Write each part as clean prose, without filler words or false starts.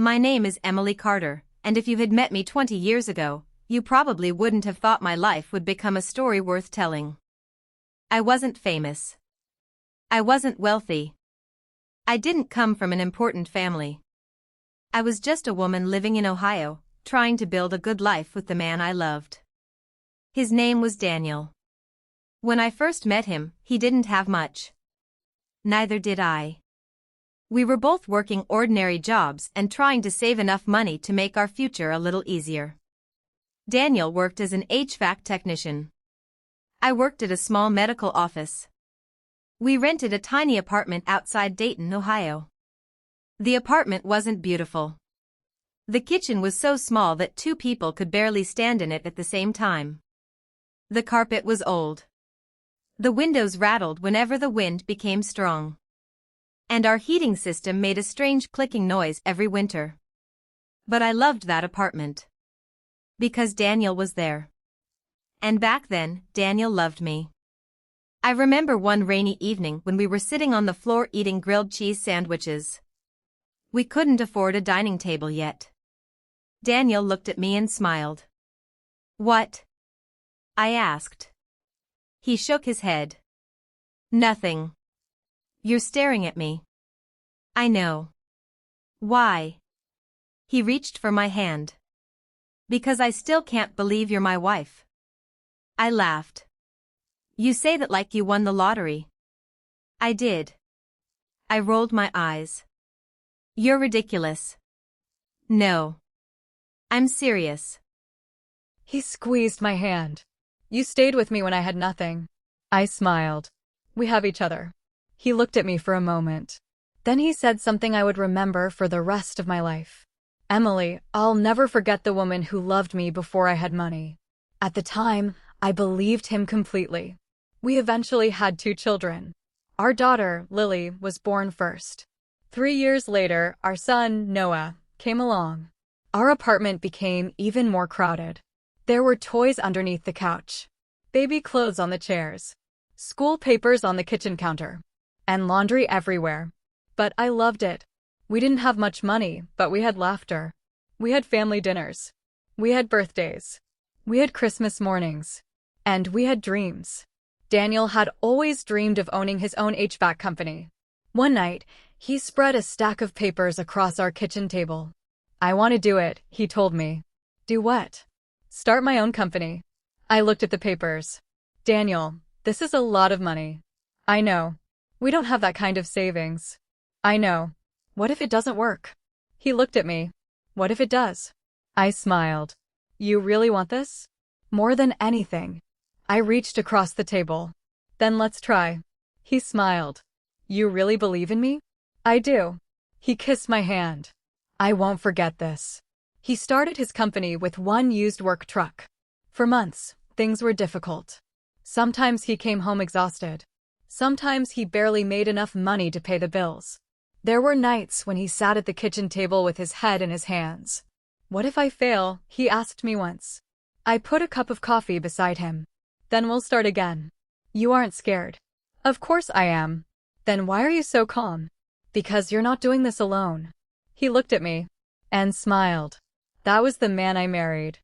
My name is Emily Carter, and if you had met me 20 years ago, you probably wouldn't have thought my life would become a story worth telling. I wasn't famous. I wasn't wealthy. I didn't come from an important family. I was just a woman living in Ohio, trying to build a good life with the man I loved. His name was Daniel. When I first met him, he didn't have much. Neither did I. We were both working ordinary jobs and trying to save enough money to make our future a little easier. Daniel worked as an HVAC technician. I worked at a small medical office. We rented a tiny apartment outside Dayton, Ohio. The apartment wasn't beautiful. The kitchen was so small that two people could barely stand in it at the same time. The carpet was old. The windows rattled whenever the wind became strong. And our heating system made a strange clicking noise every winter. But I loved that apartment. Because Daniel was there. And back then, Daniel loved me. I remember one rainy evening when we were sitting on the floor eating grilled cheese sandwiches. We couldn't afford a dining table yet. Daniel looked at me and smiled. "What?" I asked. He shook his head. "Nothing. You're staring at me." "I know." "Why?" He reached for my hand. "Because I still can't believe you're my wife." I laughed. "You say that like you won the lottery." I did. I rolled my eyes. "You're ridiculous." "No. I'm serious." He squeezed my hand. "You stayed with me when I had nothing." I smiled. "We have each other." He looked at me for a moment. Then he said something I would remember for the rest of my life. "Emily, I'll never forget the woman who loved me before I had money." At the time, I believed him completely. We eventually had 2 children. Our daughter, Lily, was born first. 3 years later, our son, Noah, came along. Our apartment became even more crowded. There were toys underneath the couch, baby clothes on the chairs, school papers on the kitchen counter, and laundry everywhere. But I loved it. We didn't have much money, but we had laughter. We had family dinners. We had birthdays. We had Christmas mornings. And we had dreams. Daniel had always dreamed of owning his own HVAC company. One night, he spread a stack of papers across our kitchen table. "I want to do it," he told me. "Do what?" "Start my own company." I looked at the papers. "Daniel, this is a lot of money." "I know. We don't have that kind of savings." "I know. What if it doesn't work?" He looked at me. "What if it does?" I smiled. "You really want this?" "More than anything." I reached across the table. "Then let's try." He smiled. "You really believe in me?" "I do." He kissed my hand. I won't forget this. He started his company with one used work truck. For months, things were difficult. Sometimes he came home exhausted. Sometimes he barely made enough money to pay the bills. There were nights when he sat at the kitchen table with his head in his hands. "What if I fail?" he asked me once. I put a cup of coffee beside him. "Then we'll start again." "You aren't scared." "Of course I am." "Then why are you so calm?" "Because you're not doing this alone." He looked at me and smiled. That was the man I married.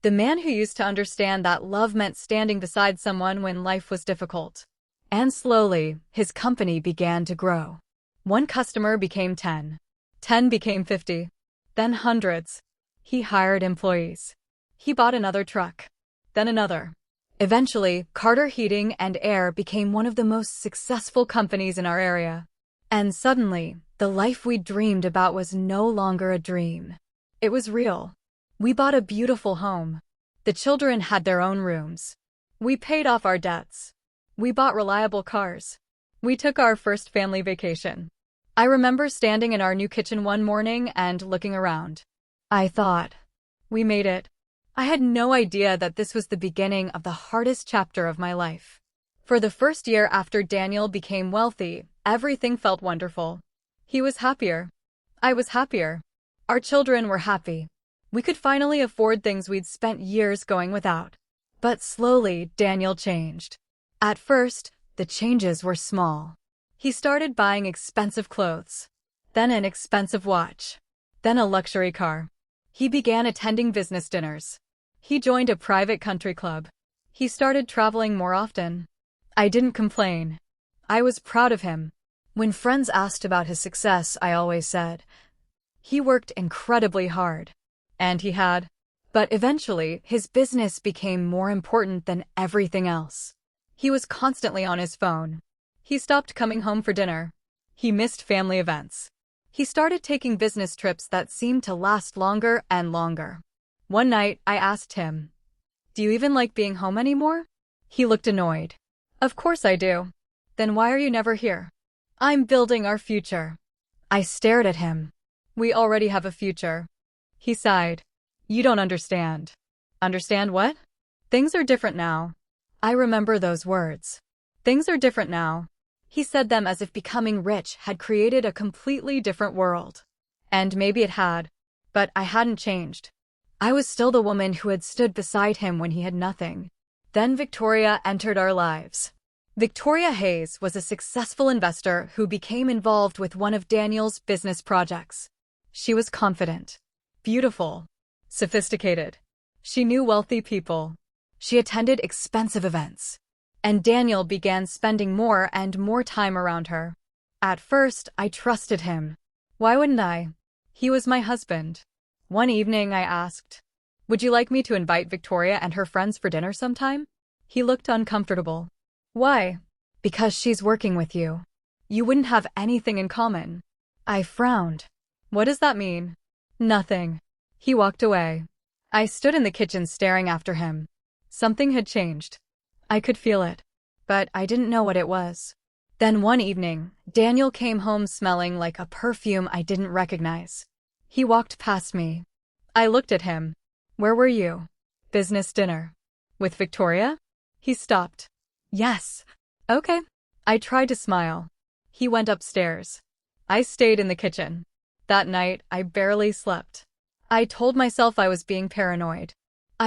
The man who used to understand that love meant standing beside someone when life was difficult. And slowly, his company began to grow. One customer became 10. 10 became 50. Then hundreds. He hired employees. He bought another truck. Then another. Eventually, Carter Heating and Air became one of the most successful companies in our area. And suddenly, the life we dreamed about was no longer a dream. It was real. We bought a beautiful home. The children had their own rooms. We paid off our debts. We bought reliable cars. We took our first family vacation. I remember standing in our new kitchen one morning and looking around. I thought, we made it. I had no idea that this was the beginning of the hardest chapter of my life. For the first year after Daniel became wealthy, everything felt wonderful. He was happier. I was happier. Our children were happy. We could finally afford things we'd spent years going without. But slowly, Daniel changed. At first, the changes were small. He started buying expensive clothes. Then an expensive watch. then a luxury car. He began attending business dinners. He joined a private country club. He started traveling more often. I didn't complain. I was proud of him. When friends asked about his success, I always said, he worked incredibly hard. And he had. But eventually, his business became more important than everything else. He was constantly on his phone. He stopped coming home for dinner. He missed family events. He started taking business trips that seemed to last longer and longer. One night, I asked him, "Do you even like being home anymore?" He looked annoyed. "Of course I do. Then why are you never here?" "I'm building our future." I stared at him. "We already have a future." He sighed. "You don't understand." "Understand what?" "Things are different now." I remember those words. Things are different now. He said them as if becoming rich had created a completely different world. And maybe it had. But I hadn't changed. I was still the woman who had stood beside him when he had nothing. Then Victoria entered our lives. Victoria Hayes was a successful investor who became involved with one of Daniel's business projects. She was confident, beautiful, sophisticated. She knew wealthy people. She attended expensive events. And Daniel began spending more and more time around her. At first, I trusted him. Why wouldn't I? He was my husband. One evening, I asked, "Would you like me to invite Victoria and her friends for dinner sometime?" He looked uncomfortable. "Why?" "Because she's working with you. You wouldn't have anything in common." I frowned. "What does that mean?" "Nothing." He walked away. I stood in the kitchen staring after him. Something had changed. I could feel it, but I didn't know what it was. Then one evening, Daniel came home smelling like a perfume I didn't recognize. He walked past me. I looked at him. "Where were you?" "Business dinner." "With Victoria?" He stopped. "Yes." "Okay." I tried to smile. He went upstairs. I stayed in the kitchen. That night, I barely slept. I told myself I was being paranoid.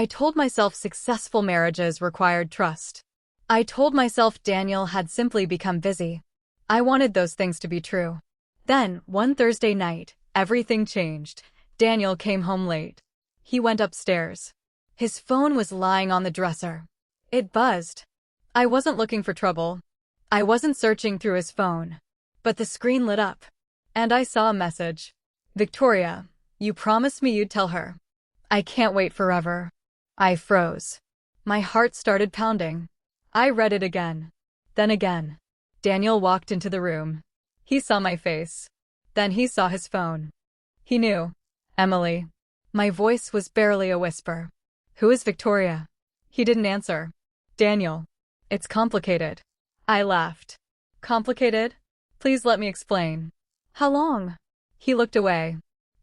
I told myself successful marriages required trust. I told myself Daniel had simply become busy. I wanted those things to be true. Then, one Thursday night, everything changed. Daniel came home late. He went upstairs. His phone was lying on the dresser. It buzzed. I wasn't looking for trouble. I wasn't searching through his phone. But the screen lit up. And I saw a message. "Victoria, you promised me you'd tell her. I can't wait forever." I froze. My heart started pounding. I read it again. Then again. Daniel walked into the room. He saw my face. Then he saw his phone. He knew. "Emily." My voice was barely a whisper. "Who is Victoria?" He didn't answer. "Daniel. It's complicated." I laughed. "Complicated? Please let me explain." "How long?" He looked away.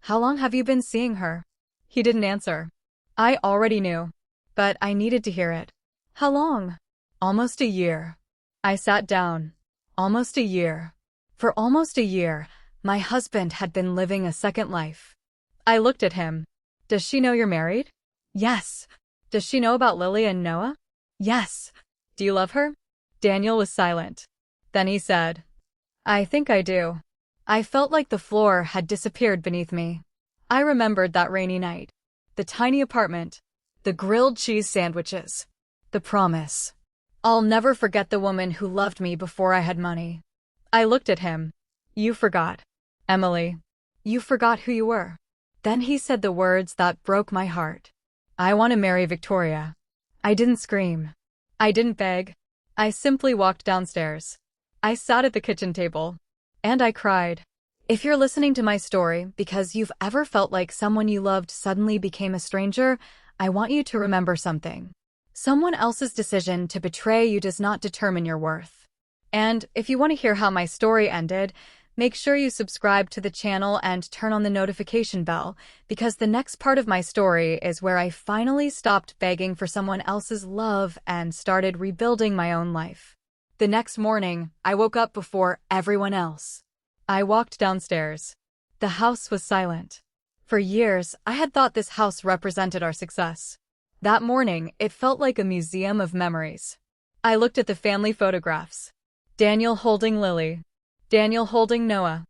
"How long have you been seeing her?" He didn't answer. I already knew, but I needed to hear it. "How long?" "Almost a year." I sat down. Almost a year. For almost a year, my husband had been living a second life. I looked at him. "Does she know you're married?" "Yes." "Does she know about Lily and Noah?" "Yes." "Do you love her?" Daniel was silent. Then he said, "I think I do." I felt like the floor had disappeared beneath me. I remembered that rainy night. The tiny apartment. The grilled cheese sandwiches. The promise. I'll never forget the woman who loved me before I had money. I looked at him. "You forgot. Emily. You forgot who you were." Then he said the words that broke my heart. "I want to marry Victoria." I didn't scream. I didn't beg. I simply walked downstairs. I sat at the kitchen table. And I cried. If you're listening to my story because you've ever felt like someone you loved suddenly became a stranger, I want you to remember something. Someone else's decision to betray you does not determine your worth. And if you want to hear how my story ended, make sure you subscribe to the channel and turn on the notification bell, because the next part of my story is where I finally stopped begging for someone else's love and started rebuilding my own life. The next morning, I woke up before everyone else. I walked downstairs. The house was silent. For years, I had thought this house represented our success. That morning, it felt like a museum of memories. I looked at the family photographs. Daniel holding Lily. Daniel holding Noah.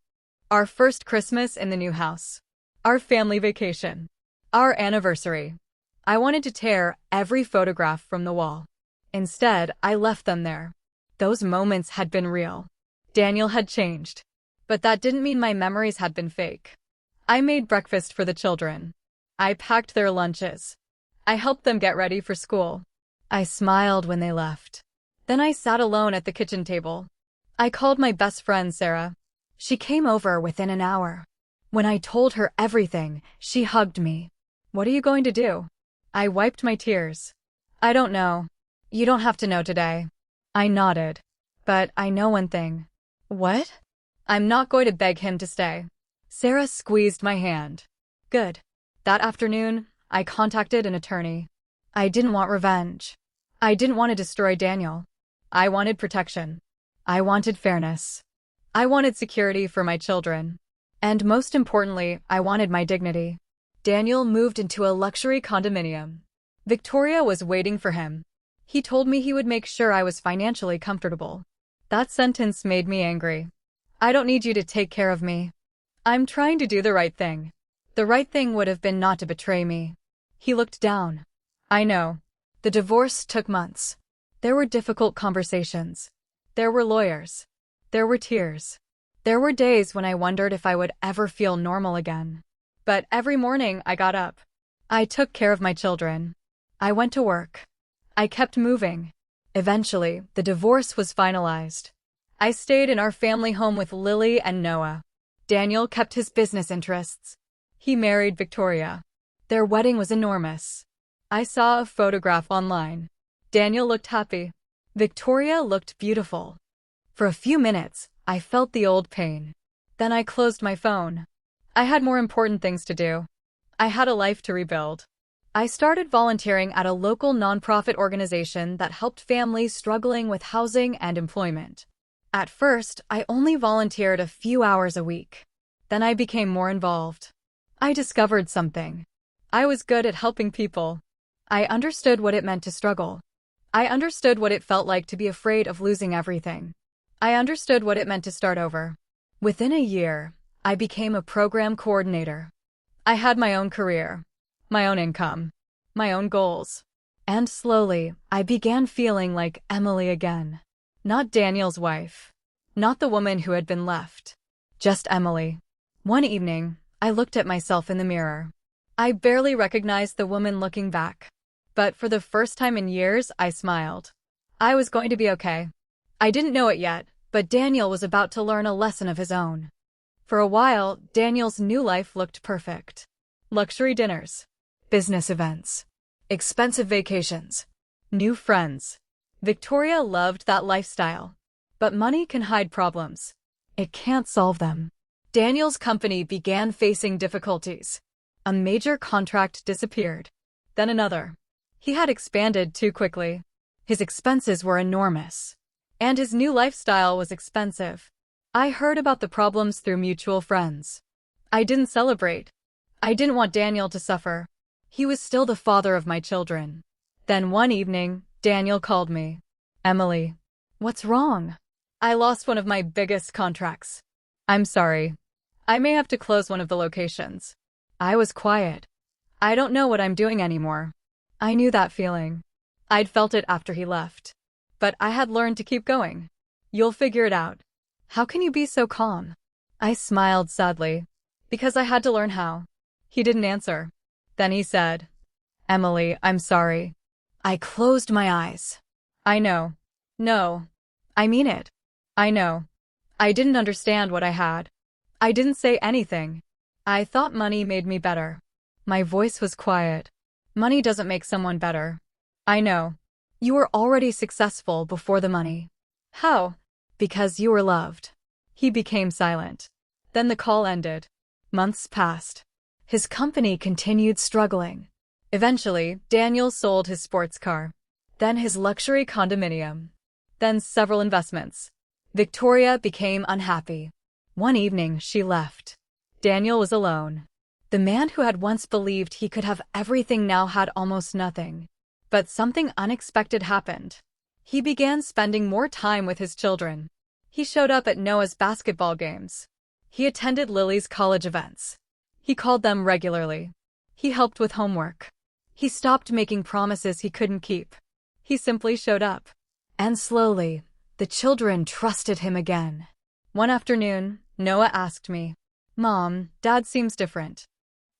Our first Christmas in the new house. Our family vacation. Our anniversary. I wanted to tear every photograph from the wall. Instead, I left them there. Those moments had been real. Daniel had changed. But that didn't mean my memories had been fake. I made breakfast for the children. I packed their lunches. I helped them get ready for school. I smiled when they left. Then I sat alone at the kitchen table. I called my best friend, Sarah. She came over within an hour. When I told her everything, she hugged me. "What are you going to do?" I wiped my tears. "I don't know. You don't have to know today." I nodded. "But I know one thing." "What?" "I'm not going to beg him to stay." Sarah squeezed my hand. "Good." That afternoon, I contacted an attorney. I didn't want revenge. I didn't want to destroy Daniel. I wanted protection. I wanted fairness. I wanted security for my children. And most importantly, I wanted my dignity. Daniel moved into a luxury condominium. Victoria was waiting for him. He told me he would make sure I was financially comfortable. That sentence made me angry. "I don't need you to take care of me. I'm trying to do the right thing." The right thing would have been not to betray me. He looked down. "I know. The divorce took months. There were difficult conversations. There were lawyers. There were tears. There were days when I wondered if I would ever feel normal again. But every morning I got up. I took care of my children. I went to work. I kept moving. Eventually, the divorce was finalized. I stayed in our family home with Lily and Noah. Daniel kept his business interests. He married Victoria. Their wedding was enormous. I saw a photograph online. Daniel looked happy. Victoria looked beautiful. For a few minutes, I felt the old pain. Then I closed my phone. I had more important things to do. I had a life to rebuild. I started volunteering at a local nonprofit organization that helped families struggling with housing and employment. At first, I only volunteered a few hours a week. Then I became more involved. I discovered something. I was good at helping people. I understood what it meant to struggle. I understood what it felt like to be afraid of losing everything. I understood what it meant to start over. Within a year, I became a program coordinator. I had my own career, my own income, my own goals. And slowly, I began feeling like Emily again. Not Daniel's wife. Not the woman who had been left. Just Emily. One evening, I looked at myself in the mirror. I barely recognized the woman looking back. But for the first time in years, I smiled. I was going to be okay. I didn't know it yet, but Daniel was about to learn a lesson of his own. For a while, Daniel's new life looked perfect. Luxury dinners, business events, expensive vacations, new friends. Victoria loved that lifestyle. But money can hide problems. It can't solve them. Daniel's company began facing difficulties. A major contract disappeared. Then another. He had expanded too quickly. His expenses were enormous. And his new lifestyle was expensive. I heard about the problems through mutual friends. I didn't celebrate. I didn't want Daniel to suffer. He was still the father of my children. Then one evening, Daniel called me. "Emily, what's wrong?" "I lost one of my biggest contracts. I'm sorry. I may have to close one of the locations." I was quiet. I don't know what I'm doing anymore. I knew that feeling. I'd felt it after he left. But I had learned to keep going. "You'll figure it out." "How can you be so calm?" I smiled sadly. "Because I had to learn how." He didn't answer. Then he said, "Emily, I'm sorry." I closed my eyes. "I know. No. I mean it. I know. I didn't understand what I had. I didn't say anything. I thought money made me better." My voice was quiet. "Money doesn't make someone better." "I know. You were already successful before the money." "How?" "Because you were loved." He became silent. Then the call ended. Months passed. His company continued struggling. Eventually, Daniel sold his sports car. Then his luxury condominium. Then several investments. Victoria became unhappy. One evening, she left. Daniel was alone. The man who had once believed he could have everything now had almost nothing. But something unexpected happened. He began spending more time with his children. He showed up at Noah's basketball games. He attended Lily's college events. He called them regularly. He helped with homework. He stopped making promises he couldn't keep. He simply showed up. And slowly, the children trusted him again. One afternoon, Noah asked me, "Mom, Dad seems different."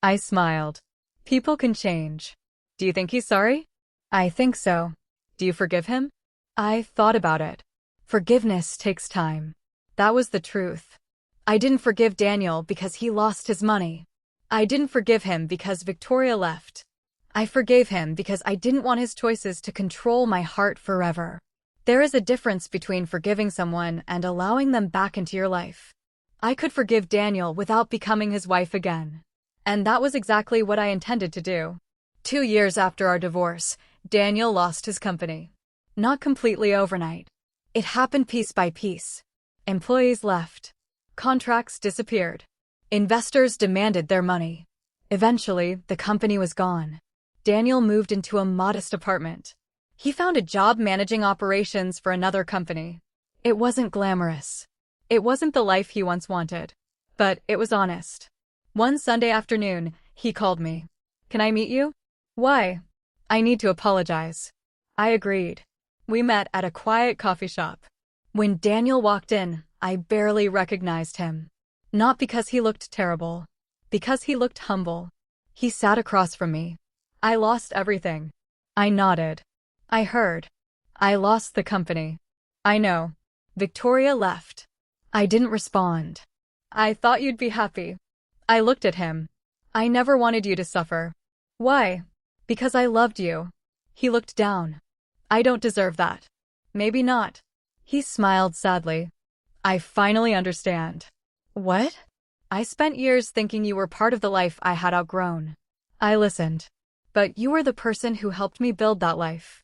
I smiled. People can change. Do you think he's sorry? I think so. Do you forgive him? I thought about it. Forgiveness takes time. That was the truth. I didn't forgive Daniel because he lost his money. I didn't forgive him because Victoria left. I forgave him because I didn't want his choices to control my heart forever. There is a difference between forgiving someone and allowing them back into your life. I could forgive Daniel without becoming his wife again. And that was exactly what I intended to do. 2 years after our divorce, Daniel lost his company. Not completely overnight. It happened piece by piece. Employees left. Contracts disappeared. Investors demanded their money. Eventually, the company was gone. Daniel moved into a modest apartment. He found a job managing operations for another company. It wasn't glamorous. It wasn't the life he once wanted. But it was honest. One Sunday afternoon, he called me. "Can I meet you?" "Why?" "I need to apologize." I agreed. We met at a quiet coffee shop. When Daniel walked in, I barely recognized him. Not because he looked terrible. Because he looked humble. He sat across from me. I lost everything. I nodded. I heard. I lost the company. I know. Victoria left. I didn't respond. "I thought you'd be happy." I looked at him. "I never wanted you to suffer." "Why?" "Because I loved you." He looked down. "I don't deserve that." "Maybe not." He smiled sadly. "I finally understand." "What?" "I spent years thinking you were part of the life I had outgrown." I listened. "But you were the person who helped me build that life."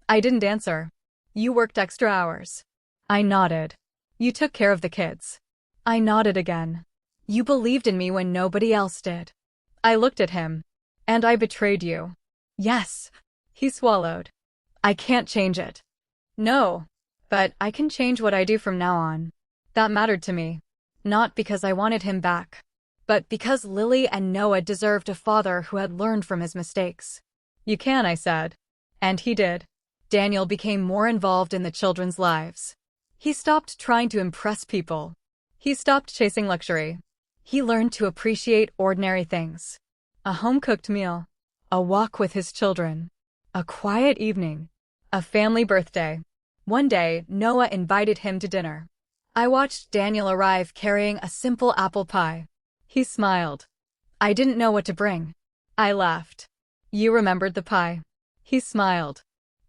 I didn't answer. "You worked extra hours." I nodded. "You took care of the kids." I nodded again. "You believed in me when nobody else did." I looked at him. "And I betrayed you." "Yes." He swallowed. "I can't change it." "No. But I can change what I do from now on." That mattered to me. Not because I wanted him back, but because Lily and Noah deserved a father who had learned from his mistakes. "You can," I said. And he did. Daniel became more involved in the children's lives. He stopped trying to impress people. He stopped chasing luxury. He learned to appreciate ordinary things. A home-cooked meal. A walk with his children. A quiet evening. A family birthday. One day, Noah invited him to dinner. I watched Daniel arrive carrying a simple apple pie. He smiled. I didn't know what to bring. I laughed. "You remembered the pie." He smiled.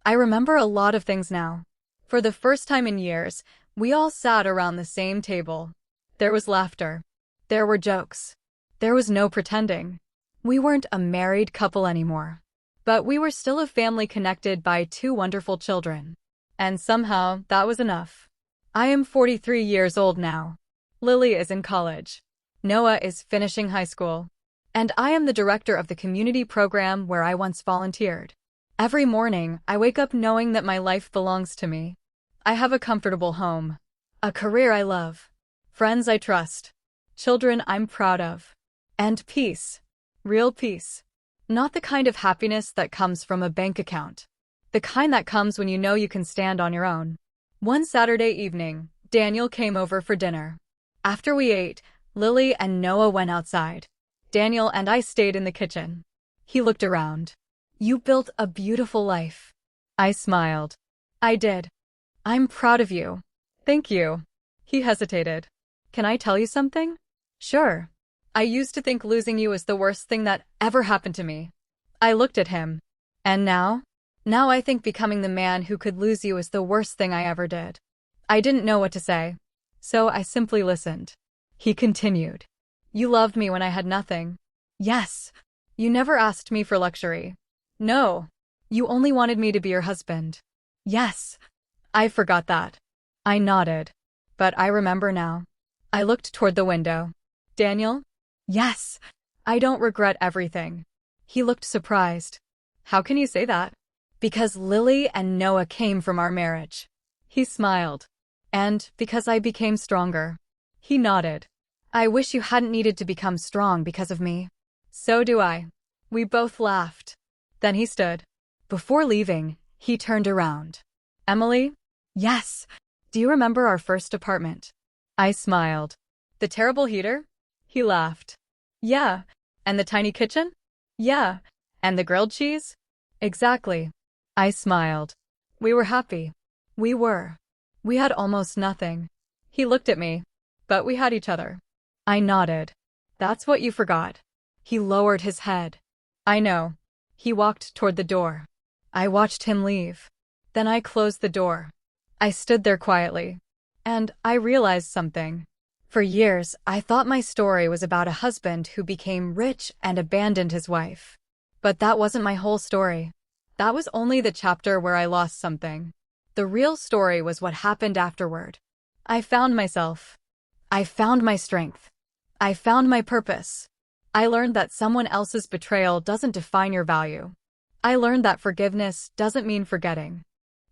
"I remember a lot of things now." For the first time in years, we all sat around the same table. There was laughter. There were jokes. There was no pretending. We weren't a married couple anymore. But we were still a family connected by 2 wonderful children. And somehow, that was enough. I am 43 years old now. Lily is in college. Noah is finishing high school. And I am the director of the community program where I once volunteered. Every morning, I wake up knowing that my life belongs to me. I have a comfortable home. A career I love. Friends I trust. Children I'm proud of. And peace. Real peace. Not the kind of happiness that comes from a bank account. The kind that comes when you know you can stand on your own. One Saturday evening, Daniel came over for dinner. After we ate, Lily and Noah went outside. Daniel and I stayed in the kitchen. He looked around. "You built a beautiful life." I smiled. "I did. I'm proud of you." "Thank you." He hesitated. "Can I tell you something?" "Sure." "I used to think losing you was the worst thing that ever happened to me." I looked at him. "And now?" "Now I think becoming the man who could lose you is the worst thing I ever did." I didn't know what to say. So I simply listened. He continued. "You loved me when I had nothing." "Yes." "You never asked me for luxury." "No." "You only wanted me to be your husband." "Yes." I forgot that. I nodded. "But I remember now." I looked toward the window. "Daniel?" "Yes. I don't regret everything." He looked surprised. "How can you say that?" "Because Lily and Noah came from our marriage." He smiled. "And because I became stronger." He nodded. I wish you hadn't needed to become strong because of me. So do I. We both laughed. Then he stood. Before leaving, he turned around. Emily? Yes. Do you remember our first apartment? I smiled. The terrible heater? He laughed. Yeah. And the tiny kitchen? Yeah. And the grilled cheese? Exactly. I smiled. We were happy. We were. We had almost nothing. He looked at me. But we had each other. I nodded. That's what you forgot. He lowered his head. I know. He walked toward the door. I watched him leave. Then I closed the door. I stood there quietly. And I realized something. For years, I thought my story was about a husband who became rich and abandoned his wife. But that wasn't my whole story. That was only the chapter where I lost something. The real story was what happened afterward. I found myself. I found my strength. I found my purpose. I learned that someone else's betrayal doesn't define your value. I learned that forgiveness doesn't mean forgetting.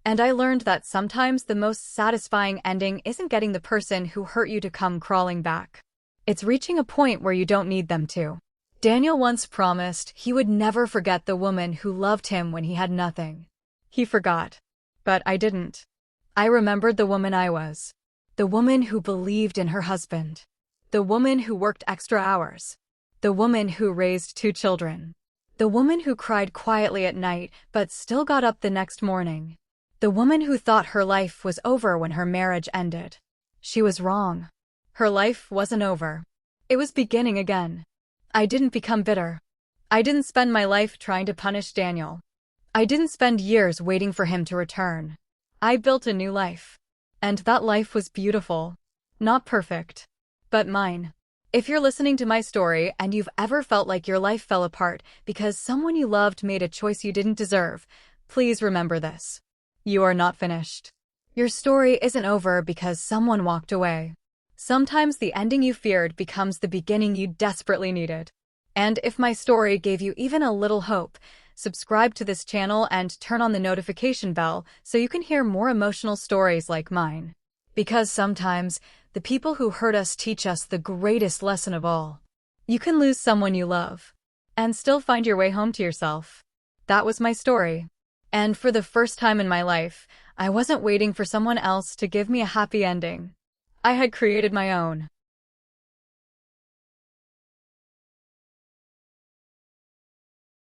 And I learned that sometimes the most satisfying ending isn't getting the person who hurt you to come crawling back. It's reaching a point where you don't need them to. Daniel once promised he would never forget the woman who loved him when he had nothing. He forgot. But I didn't. I remembered the woman I was. The woman who believed in her husband. The woman who worked extra hours. The woman who raised 2 children. The woman who cried quietly at night but still got up the next morning. The woman who thought her life was over when her marriage ended. She was wrong. Her life wasn't over. It was beginning again. I didn't become bitter. I didn't spend my life trying to punish Daniel. I didn't spend years waiting for him to return. I built a new life. And that life was beautiful. Not perfect. But mine. If you're listening to my story and you've ever felt like your life fell apart because someone you loved made a choice you didn't deserve, please remember this. You are not finished. Your story isn't over because someone walked away. Sometimes the ending you feared becomes the beginning you desperately needed. And if my story gave you even a little hope, subscribe to this channel and turn on the notification bell so you can hear more emotional stories like mine. Because sometimes, the people who hurt us teach us the greatest lesson of all. You can lose someone you love and still find your way home to yourself. That was my story. And for the first time in my life, I wasn't waiting for someone else to give me a happy ending. I had created my own.